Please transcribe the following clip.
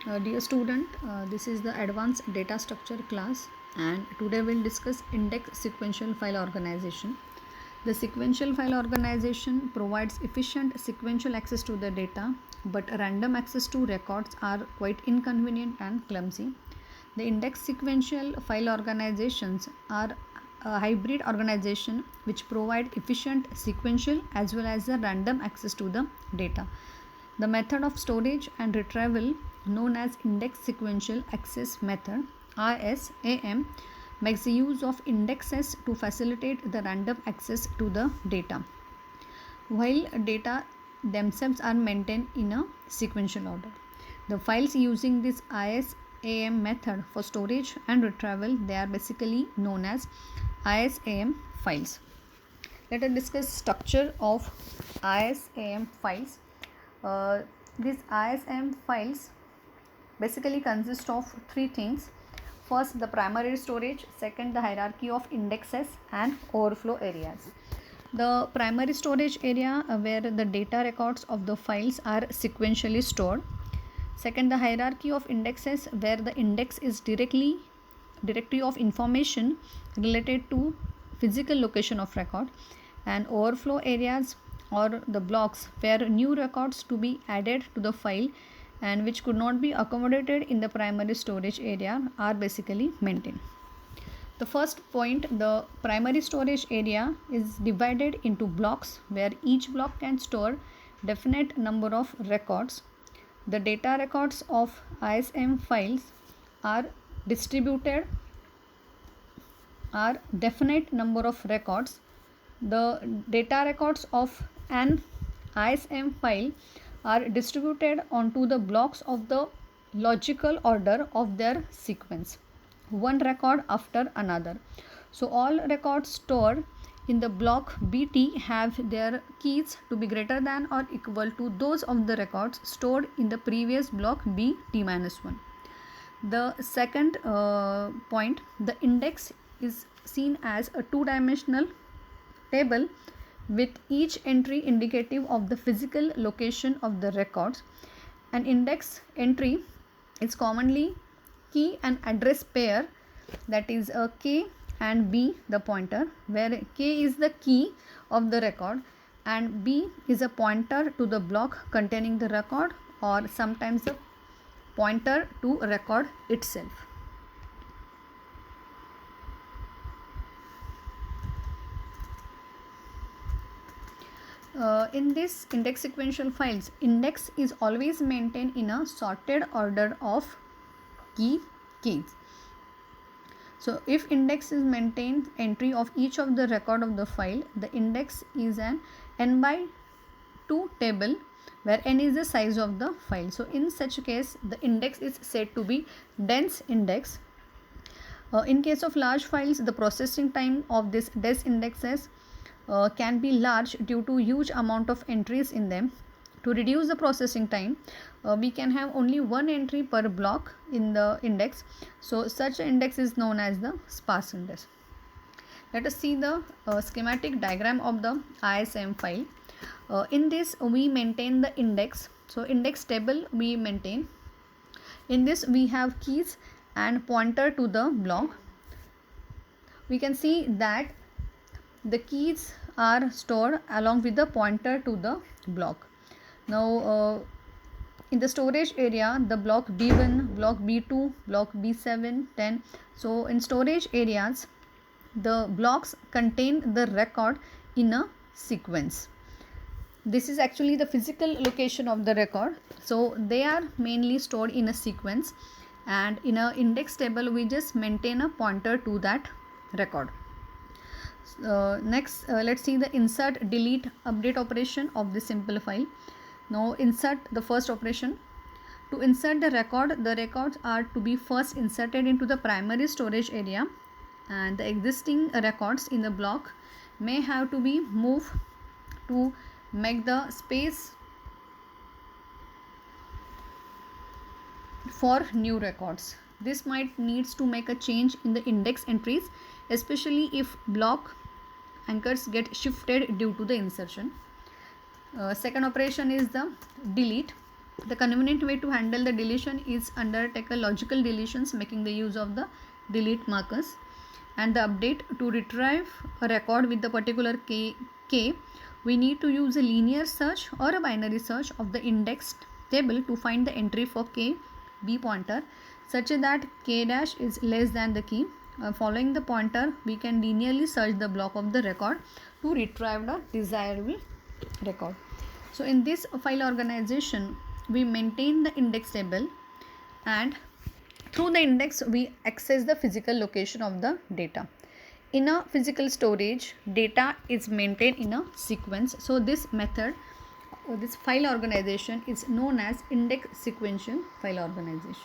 Dear student, this is the advanced data structure class, and today we'll discuss index sequential file organization. The sequential file organization provides efficient sequential access to the data, but random access to records are quite inconvenient and clumsy. The index sequential file organizations are a hybrid organization which provide efficient sequential as well as the random access to the data. The method of storage and retrieval, known as index sequential access method (ISAM), makes use of indexes to facilitate the random access to the data, while data themselves are maintained in a sequential order. The files using this ISAM method for storage and retrieval, they are basically known as ISAM files. Let us discuss structure of ISAM files. These ISAM files basically consist of three things. First, the primary storage. Second, the hierarchy of indexes, and overflow areas. The primary storage area, where the data records of the files are sequentially stored. Second, the hierarchy of indexes, where the index is directory of information related to physical location of record. And overflow areas, or the blocks where new records to be added to the file and which could not be accommodated in the primary storage area, are basically maintained. The first point, the primary storage area is divided into blocks where each block can store definite number of records. The data records of ISAM files are distributed are definite number of records. The data records of an ISAM file are distributed onto the blocks of the logical order of their sequence, one record after another. So all records stored in the block BT have their keys to be greater than or equal to those of the records stored in the previous block BT-1. The second point, the index is seen as a two-dimensional table with each entry indicative of the physical location of the records. An index entry is commonly key and address pair, that is a K and B, the pointer, where K is the key of the record and B is a pointer to the block containing the record, or sometimes a pointer to record itself. In this index sequential files, index is always maintained in a sorted order of keys. So if index is maintained entry of each of the record of the file, the index is an n by 2 table where n is the size of the file. So in such case, the index is said to be dense index. In case of large files, the processing time of this dense indexes can be large due to huge amount of entries in them. To reduce the processing time, we can have only one entry per block in the index. So such index is known as the sparse index. Let us see the schematic diagram of the ISAM file. In this we maintain the index. So index table we maintain. In this we have keys and pointer to the block. We can see that the keys are stored along with the pointer to the block. Now in the storage area, the block B1, block B2, block B7, 10. So in storage areas, the blocks contain the record in a sequence. This is actually the physical location of the record. So they are mainly stored in a sequence, and in a index table we just maintain a pointer to that record. Next, let's see the insert, delete, update operation of this simple file. Now insert, the first operation. To insert the records are to be first inserted into the primary storage area, and the existing records in the block may have to be moved to make the space for new records. This might needs to make a change in the index entries, especially if block anchors get shifted due to the insertion. Second operation is the delete. The convenient way to handle the deletion is undertake a logical deletions, making the use of the delete markers, and the update to retrieve a record with the particular k. We need to use a linear search or a binary search of the indexed table to find the entry for k b pointer such that k dash is less than the key. Following the pointer, we can linearly search the block of the record to retrieve the desirable record. So in this file organization, we maintain the index table, and through the index we access the physical location of the data. In a physical storage, data is maintained in a sequence. So this method, or this file organization, is known as index sequential file organization.